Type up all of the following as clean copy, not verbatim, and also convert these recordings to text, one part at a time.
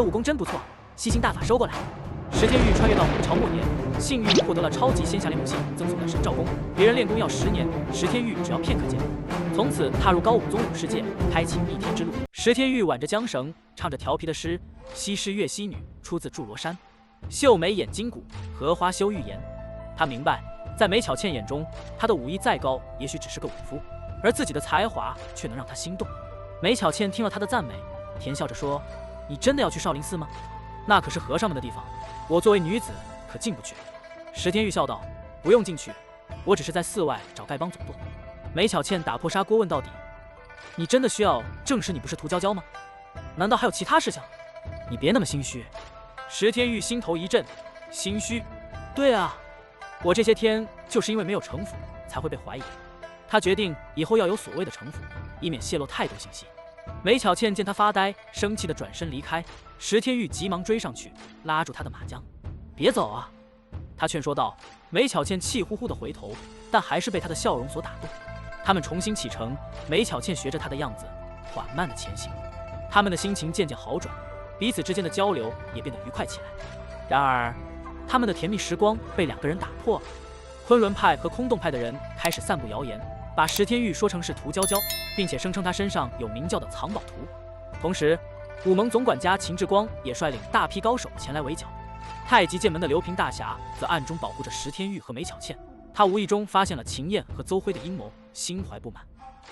的武功真不错，吸星大法收过来。石天玉穿越到明朝末年，幸运获得了超级仙侠联盟系赠送的神诏功，别人练功要10年，石天玉只要片刻间，从此踏入高武宗武世界，开启逆天之路。石天玉挽着缰绳，唱着调皮的诗：西施月溪女，出自祝罗山，秀眉眼睛骨，荷花羞玉颜。他明白，在梅巧倩眼中，他的武艺再高，也许只是个武夫，而自己的才华却能让他心动。梅巧倩听了他的赞美，甜笑着说：“你真的要去少林寺吗？那可是和尚们的地方，我作为女子可进不去。”石天玉笑道：“不用进去，我只是在寺外找丐帮总部。”梅巧倩打破砂锅问到底：“你真的需要证实你不是涂娇娇吗？难道还有其他事情？你别那么心虚。”石天玉心头一震，心虚？对啊，我这些天就是因为没有城府，才会被怀疑。他决定以后要有所谓的城府，以免泄露太多信息。梅巧倩见他发呆，生气地转身离开。石天玉急忙追上去，拉住他的马缰：“别走啊！”他劝说道。梅巧倩气呼呼地回头，但还是被他的笑容所打动。他们重新启程，梅巧倩学着他的样子，缓慢地前行。他们的心情渐渐好转，彼此之间的交流也变得愉快起来。然而，他们的甜蜜时光被2个人打破了。昆仑派和空洞派的人开始散布谣言，把石天玉说成是涂娇娇，并且声称他身上有明教的藏宝图。同时，武盟总管家秦志光也率领大批高手前来围剿。太极剑门的刘平大侠则暗中保护着石天玉和梅巧倩。他无意中发现了秦燕和邹辉的阴谋，心怀不满。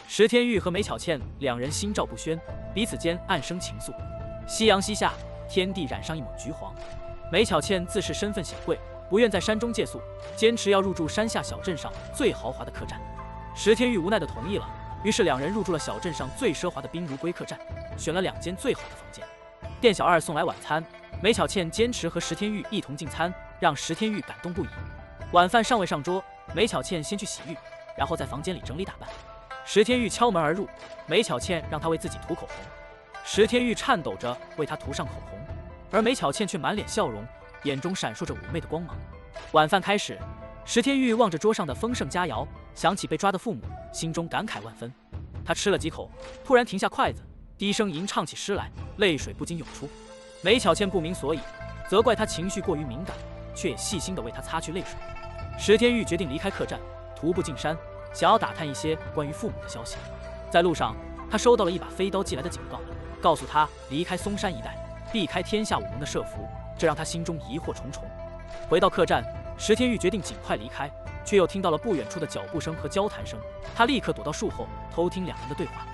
石天玉和梅巧倩2人心照不宣，彼此间暗生情愫。夕阳西下，天地染上一抹橘黄。梅巧倩自恃身份显贵，不愿在山中借宿，坚持要入住山下小镇上最豪华的客栈。石天玉无奈地同意了，于是2人入住了小镇上最奢华的宾如归客栈，选了2间最好的房间。店小二送来晚餐，梅巧倩坚持和石天玉一同进餐，让石天玉感动不已。晚饭尚未上桌，梅巧倩先去洗浴，然后在房间里整理打扮。石天玉敲门而入，梅巧倩让他为自己涂口红。石天玉颤抖着为她涂上口红，而梅巧倩却满脸笑容，眼中闪烁着妩媚的光芒。晚饭开始，石天玉望着桌上的丰盛佳肴，想起被抓的父母，心中感慨万分。他吃了几口，突然停下筷子，低声吟唱起诗来，泪水不禁涌出。梅巧倩不明所以，责怪他情绪过于敏感，却也细心地为他擦去泪水。石天玉决定离开客栈，徒步进山，想要打探一些关于父母的消息。在路上，他收到了一把飞刀寄来的警告，告诉他离开嵩山一带，避开天下武盟的设伏，这让他心中疑惑重重。回到客栈，石天玉决定尽快离开，却又听到了不远处的脚步声和交谈声。他立刻躲到树后，偷听2人的对话。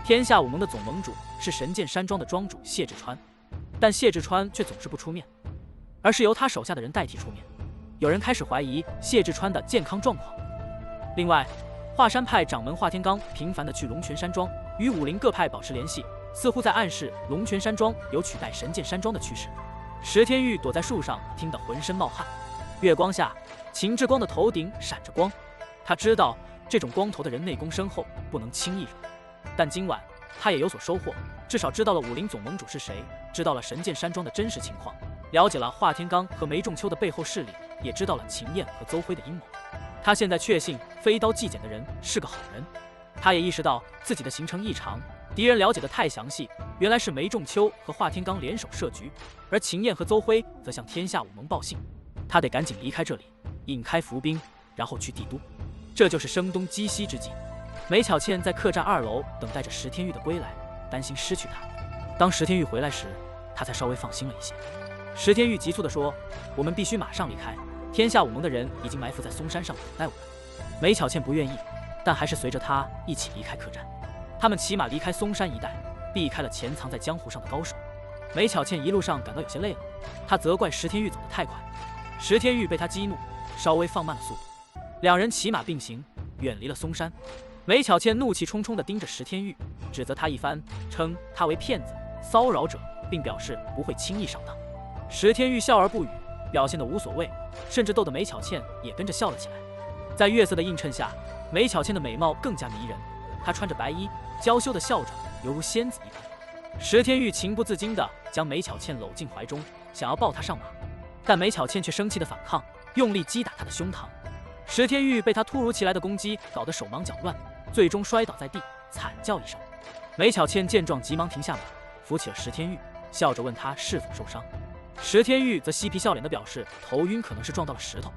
天下武盟的总盟主是神剑山庄的庄主谢志川，但谢志川却总是不出面，而是由他手下的人代替出面。有人开始怀疑谢志川的健康状况。另外，华山派掌门华天罡频繁地去龙泉山庄，与武林各派保持联系，似乎在暗示龙泉山庄有取代神剑山庄的趋势。石天玉躲在树上，听得浑身冒汗。月光下，秦志光的头顶闪着光，他知道这种光头的人内功深厚，不能轻易惹。但今晚他也有所收获，至少知道了武林总盟主是谁，知道了神剑山庄的真实情况，了解了华天罡和梅仲秋的背后势力，也知道了秦燕和邹辉的阴谋。他现在确信飞刀祭简的人是个好人。他也意识到自己的行程异常，敌人了解的太详细，原来是梅仲秋和华天罡联手设局，而秦燕和邹辉则向天下武盟报信。他得赶紧离开这里，引开伏兵，然后去帝都。这就是声东击西之计。梅巧倩在客栈2楼等待着石天玉的归来，担心失去他。当石天玉回来时，他才稍微放心了一些。石天玉急促地说：“我们必须马上离开，天下武盟的人已经埋伏在嵩山上等待我们。”梅巧倩不愿意，但还是随着他一起离开客栈。他们骑马离开嵩山一带，避开了潜藏在江湖上的高手。梅巧倩一路上感到有些累了，她责怪石天玉走得太快。石天玉被他激怒，稍微放慢了速度。2人骑马并行，远离了嵩山。梅巧倩怒气冲冲地盯着石天玉，指责他一番，称他为骗子、骚扰者，并表示不会轻易上当。石天玉笑而不语，表现得无所谓，甚至逗得梅巧倩也跟着笑了起来。在月色的映衬下，梅巧倩的美貌更加迷人。她穿着白衣，娇羞地笑着，犹如仙子一般。石天玉情不自禁地将梅巧倩搂进怀中，想要抱她上马，但梅巧倩却生气地反抗，用力击打她的胸膛。石天玉被她突如其来的攻击搞得手忙脚乱，最终摔倒在地，惨叫一声。梅巧倩见状急忙停下马，扶起了石天玉，笑着问他是否受伤。石天玉则嬉皮笑脸地表示头晕，可能是撞到了石头。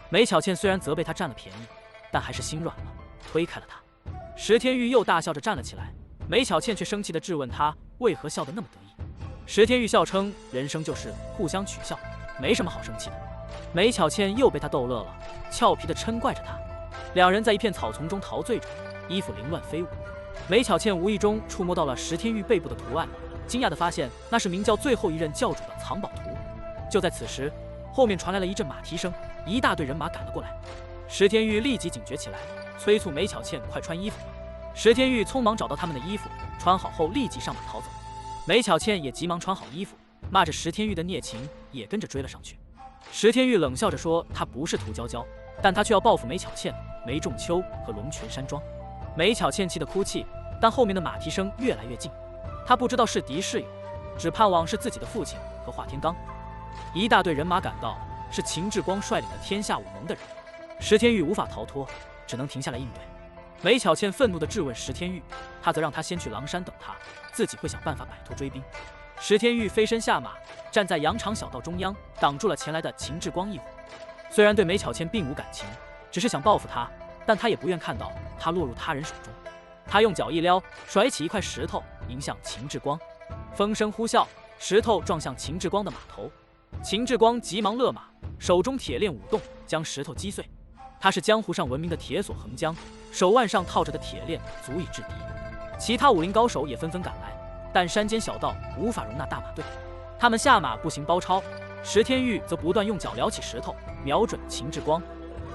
梅巧倩虽然责备他占了便宜，但还是心软了，推开了他。石天玉又大笑着站了起来，梅巧倩却生气地质问他为何笑得那么得意。石天玉笑称人生就是互相取笑，没什么好生气的。梅巧倩又被他逗乐了，俏皮地嗔怪着他。两人在一片草丛中陶醉着，衣服凌乱飞舞。梅巧倩无意中触摸到了石天玉背部的图案，惊讶地发现那是明教最后一任教主的藏宝图。就在此时，后面传来了一阵马蹄声，一大队人马赶了过来。石天玉立即警觉起来，催促梅巧倩快穿衣服。石天玉匆忙找到他们的衣服，穿好后立即上马逃走。梅巧倩也急忙穿好衣服，骂着石天玉的孽情，也跟着追了上去。石天玉冷笑着说他不是屠娇娇，但他却要报复梅巧倩、梅仲秋和龙泉山庄。梅巧倩气得哭泣，但后面的马蹄声越来越近，他不知道是敌是友，只盼望是自己的父亲和华天罡。一大队人马赶到，是秦志光率领的天下武盟的人。石天玉无法逃脱，只能停下来应对。梅巧倩愤怒地质问石天玉，他则让他先去狼山等他，自己会想办法摆脱追兵。石天玉飞身下马，站在羊肠小道中央，挡住了前来的秦志光一伙。虽然对梅巧倩并无感情，只是想报复他，但他也不愿看到他落入他人手中。他用脚一撩，甩起一块石头迎向秦志光，风声呼啸，石头撞向秦志光的马头。秦志光急忙勒马，手中铁链舞动，将石头击碎。他是江湖上闻名的铁索横江，手腕上套着的铁链足以制敌。其他武林高手也纷纷赶来，但山间小道无法容纳大马队，他们下马步行包抄。石天玉则不断用脚撩起石头，瞄准秦志光。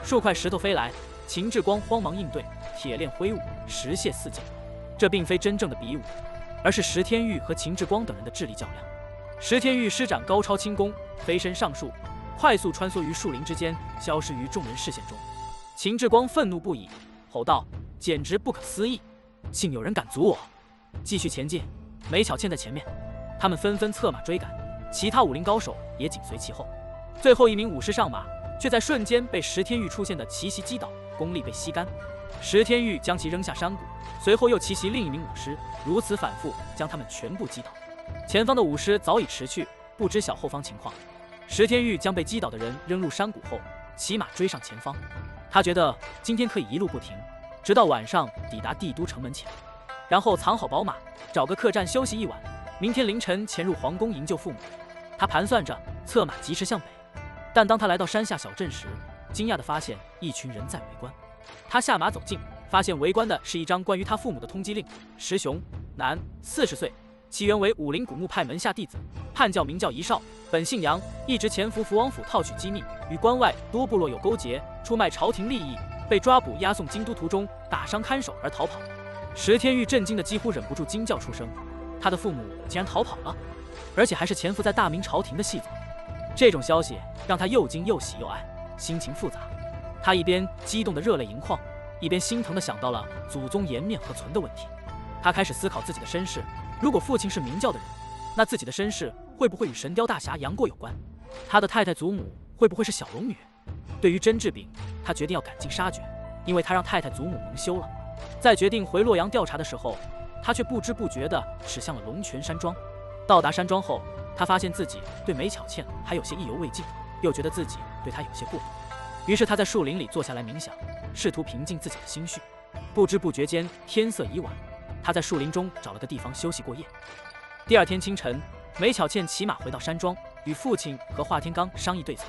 数块石头飞来，秦志光慌忙应对，铁链挥舞，石屑四溅。这并非真正的比武，而是石天玉和秦志光等人的智力较量。石天玉施展高超轻功，飞身上树，快速穿梭于树林之间，消失于众人视线中。秦志光愤怒不已，吼道：“简直不可思议！竟有人敢阻我！”继续前进。梅巧倩在前面，他们纷纷策马追赶，其他武林高手也紧随其后。最后一名武师上马，却在瞬间被石天玉出现的奇袭击倒，功力被吸干。石天玉将其扔下山谷，随后又奇袭另一名武师，如此反复，将他们全部击倒。前方的武师早已驰去，不知晓后方情况。石天玉将被击倒的人扔入山谷后，骑马追上前方。他觉得今天可以一路不停，直到晚上抵达帝都城门前，然后藏好宝马，找个客栈休息一晚，明天凌晨潜入皇宫营救父母。他盘算着，策马疾驰向北。但当他来到山下小镇时，惊讶地发现一群人在围观。他下马走近，发现围观的是一张关于他父母的通缉令。石雄，男，40岁，起源为武林古墓派门下弟子，叛教明教一少，本姓杨，一直潜伏福王府套取机密，与关外多部落有勾结，出卖朝廷利益，被抓捕押送京都途中打伤看守而逃跑。石天玉震惊的几乎忍不住惊叫出声，他的父母竟然逃跑了，而且还是潜伏在大明朝廷的细作。这种消息让他又惊又喜又爱，心情复杂。他一边激动的热泪盈眶，一边心疼的想到了祖宗颜面何存的问题。他开始思考自己的身世，如果父亲是明教的人，那自己的身世会不会与神雕大侠杨过有关？他的太太祖母会不会是小龙女？对于甄志炳，他决定要赶尽杀绝，因为他让太太祖母蒙羞了。在决定回洛阳调查的时候，他却不知不觉地驶向了龙泉山庄。到达山庄后，他发现自己对梅巧倩还有些意犹未尽，又觉得自己对她有些过度。于是他在树林里坐下来冥想，试图平静自己的心绪。不知不觉间，天色已晚，他在树林中找了个地方休息过夜。第二天清晨，梅巧倩骑马回到山庄，与父亲和华天罡商议对策。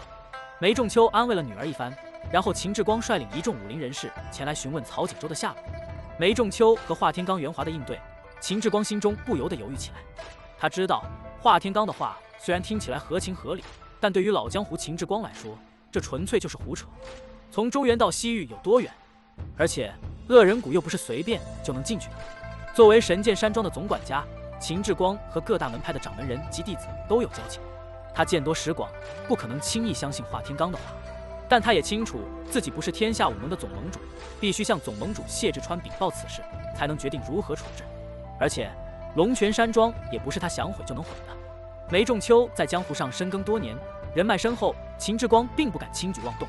梅仲秋安慰了女儿一番，然后秦志光率领一众武林人士前来询问曹景洲的下落。梅仲秋和华天罡圆滑的应对，秦志光心中不由得犹豫起来。他知道华天罡的话虽然听起来合情合理，但对于老江湖秦志光来说，这纯粹就是胡扯。从中原到西域有多远？而且恶人谷又不是随便就能进去的。作为神剑山庄的总管家，秦志光和各大门派的掌门人及弟子都有交情，他见多识广，不可能轻易相信华天罡的话。但他也清楚自己不是天下武盟的总盟主，必须向总盟主谢志川禀报此事，才能决定如何处置。而且龙泉山庄也不是他想毁就能毁的。梅仲秋在江湖上深耕多年，人脉深厚，秦志光并不敢轻举妄动。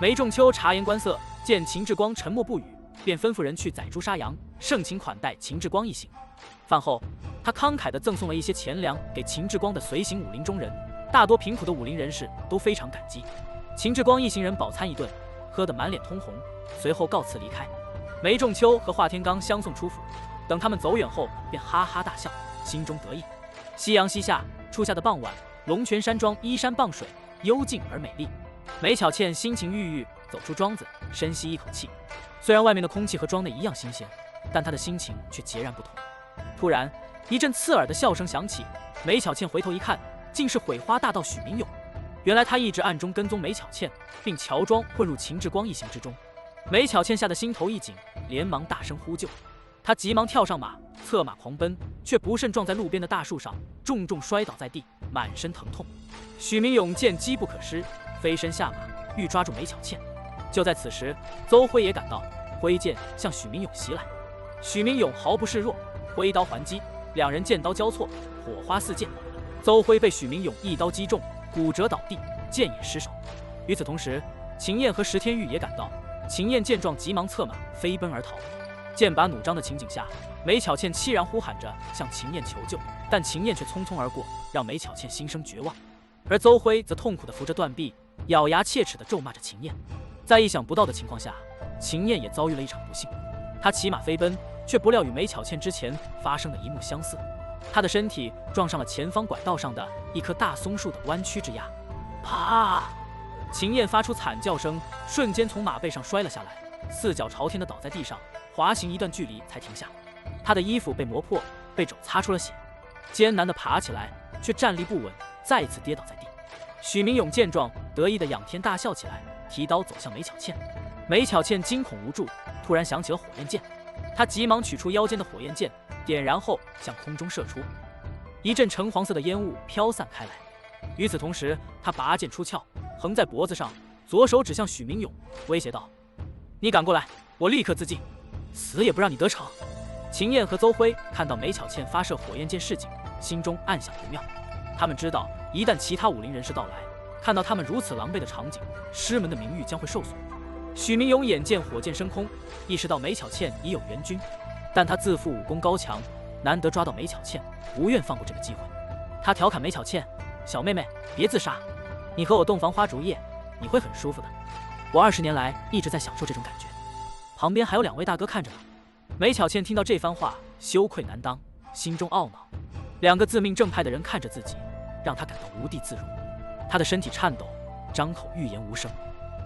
梅仲秋察言观色，见秦志光沉默不语，便吩咐人去宰猪杀羊，盛情款待秦志光一行。饭后，他慷慨地赠送了一些钱粮给秦志光的随行武林中人，大多贫苦的武林人士都非常感激。秦志光一行人饱餐一顿，喝得满脸通红，随后告辞离开。梅仲秋和华天罡相送出府，等他们走远后，便哈哈大笑，心中得意。夕阳西下，初夏的傍晚，龙泉山庄依山傍水，幽静而美丽。梅巧倩心情郁郁，走出庄子，深吸一口气。虽然外面的空气和庄内一样新鲜，但她的心情却截然不同。突然，一阵刺耳的笑声响起，梅巧倩回头一看，竟是毁花大盗许明勇。原来他一直暗中跟踪梅巧倩，并乔装混入秦志光一行之中。梅巧倩吓得心头一紧，连忙大声呼救。他急忙跳上马，策马狂奔，却不慎撞在路边的大树上，重重摔倒在地，满身疼痛。许明勇见机不可失，飞身下马，欲抓住梅巧倩。就在此时，邹辉也赶到，挥剑向许明勇袭来。许明勇毫不示弱，挥刀还击，两人剑刀交错，火花四溅。邹辉被许明勇一刀击中，骨折倒地，剑也失手。与此同时，秦燕和石天玉也赶到。秦燕见状，急忙策马飞奔而逃。剑拔弩张的情景下，梅巧倩凄然呼喊着向秦燕求救，但秦燕却匆匆而过，让梅巧倩心生绝望。而邹辉则痛苦地扶着断臂，咬牙切齿地咒骂着秦燕。在意想不到的情况下，秦燕也遭遇了一场不幸。她骑马飞奔，却不料与梅巧倩之前发生的一幕相似。她的身体撞上了前方拐道上的一棵大松树的弯曲枝桠，啪！秦燕发出惨叫声，瞬间从马背上摔了下来，四脚朝天地倒在地上，滑行一段距离才停下。她的衣服被磨破，被肘擦出了血，艰难地爬起来，却站立不稳，再一次跌倒在地。许明勇见状，得意地仰天大笑起来，提刀走向梅巧倩。梅巧倩惊恐无助，突然想起了火焰剑，她急忙取出腰间的火焰剑，点燃后向空中射出，一阵橙黄色的烟雾飘散开来。与此同时，她拔剑出鞘，横在脖子上，左手指向许明勇，威胁道：“你敢过来，我立刻自尽，死也不让你得逞。”秦燕和邹辉看到梅巧倩发射火焰剑示警，心中暗想不妙。他们知道，一旦其他武林人士到来，看到他们如此狼狈的场景，师门的名誉将会受损。许明勇眼见火箭升空，意识到梅巧倩已有援军，但他自负武功高强，难得抓到梅巧倩，不愿放过这个机会。他调侃梅巧倩：“小妹妹，别自杀，你和我洞房花烛夜，你会很舒服的。我20年来一直在享受这种感觉。旁边还有2位大哥看着呢。”梅巧倩听到这番话，羞愧难当，心中懊恼。2个自命正派的人看着自己，让她感到无地自容。她的身体颤抖，张口欲言无声。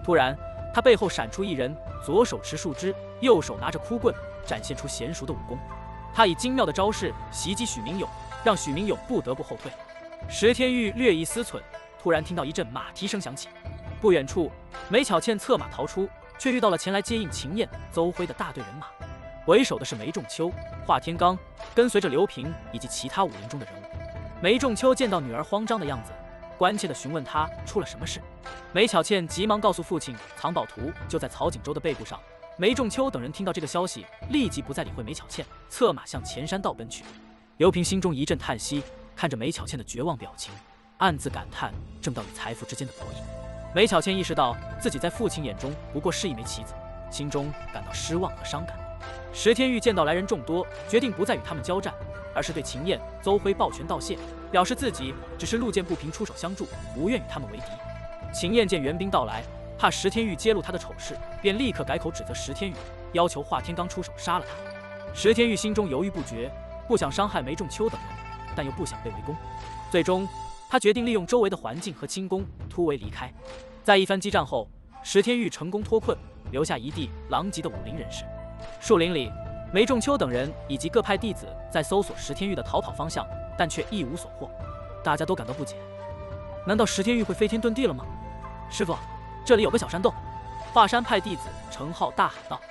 突然，她背后闪出一人，左手持树枝，右手拿着枯棍，展现出娴熟的武功。他以精妙的招式袭击许明勇，让许明勇不得不后退。石天玉略一思忖，突然听到一阵马蹄声响起。不远处，梅巧倩策马逃出，却遇到了前来接应秦燕、邹辉的大队人马。为首的是梅仲秋、华天罡，跟随着刘平以及其他武林中的人物。梅仲秋见到女儿慌张的样子，关切地询问她出了什么事。梅巧倩急忙告诉父亲，藏宝图就在曹景洲的背部上。梅仲秋等人听到这个消息，立即不再理会梅巧倩，策马向前山道奔去。刘平心中一阵叹息，看着梅巧倩的绝望表情，暗自感叹正道与财富之间的博弈。梅巧倩意识到自己在父亲眼中不过是一枚棋子，心中感到失望和伤感。石天玉见到来人众多，决定不再与他们交战，而是对秦燕、邹辉抱拳道谢，表示自己只是路见不平出手相助，不愿与他们为敌。秦燕见援兵到来，怕石天玉揭露他的丑事，便立刻改口指责石天玉，要求华天罡出手杀了他。石天玉心中犹豫不决，不想伤害梅仲秋等人，但又不想被围攻。最终，他决定利用周围的环境和轻功突围离开。在一番激战后，石天玉成功脱困，留下一地狼藉的武林人士。树林里，梅仲秋等人以及各派弟子在搜索石天玉的逃跑方向，但却一无所获。大家都感到不解，难道石天玉会飞天遁地了吗？师傅，这里有个小山洞。华山派弟子程浩大喊道。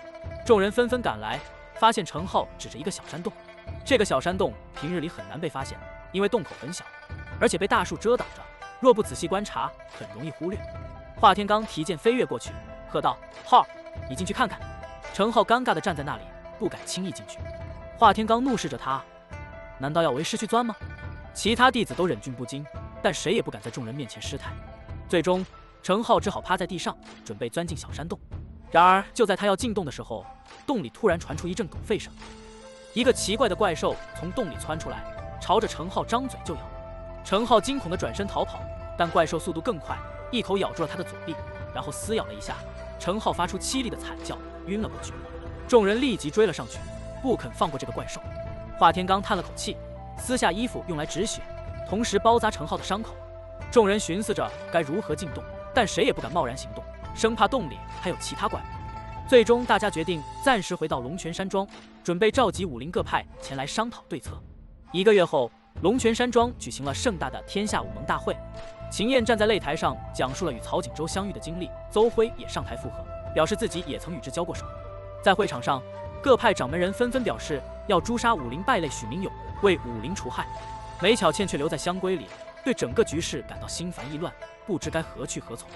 众人纷纷赶来，发现程浩指着一个小山洞。这个小山洞平日里很难被发现，因为洞口很小，而且被大树遮挡着，若不仔细观察，很容易忽略。华天罡提剑飞跃过去，喝道：“浩，你进去看看。”程浩尴尬地站在那里，不敢轻易进去。华天罡怒视着他，难道要为师去钻吗？其他弟子都忍俊不禁，但谁也不敢在众人面前失态。最终，程浩只好趴在地上，准备钻进小山洞。然而就在他要进洞的时候，洞里突然传出一阵狗吠声，一个奇怪的怪兽从洞里窜出来，朝着程浩张嘴就咬。程浩惊恐地转身逃跑，但怪兽速度更快，一口咬住了他的左臂，然后撕咬了一下。程浩发出凄厉的惨叫，晕了过去。众人立即追了上去，不肯放过这个怪兽。华天罡叹了口气，撕下衣服用来止血，同时包扎程浩的伤口。众人寻思着该如何进洞，但谁也不敢贸然行动，生怕洞里还有其他怪物。最终大家决定暂时回到龙泉山庄，准备召集武林各派前来商讨对策。1个月后，龙泉山庄举行了盛大的天下武盟大会。秦燕站在擂台上讲述了与曹景洲相遇的经历，邹辉也上台附和，表示自己也曾与之交过手。在会场上，各派掌门人纷纷表示要诛杀武林败类许明勇，为武林除害。梅巧倩却留在香闺里，对整个局势感到心烦意乱，不知该何去何从。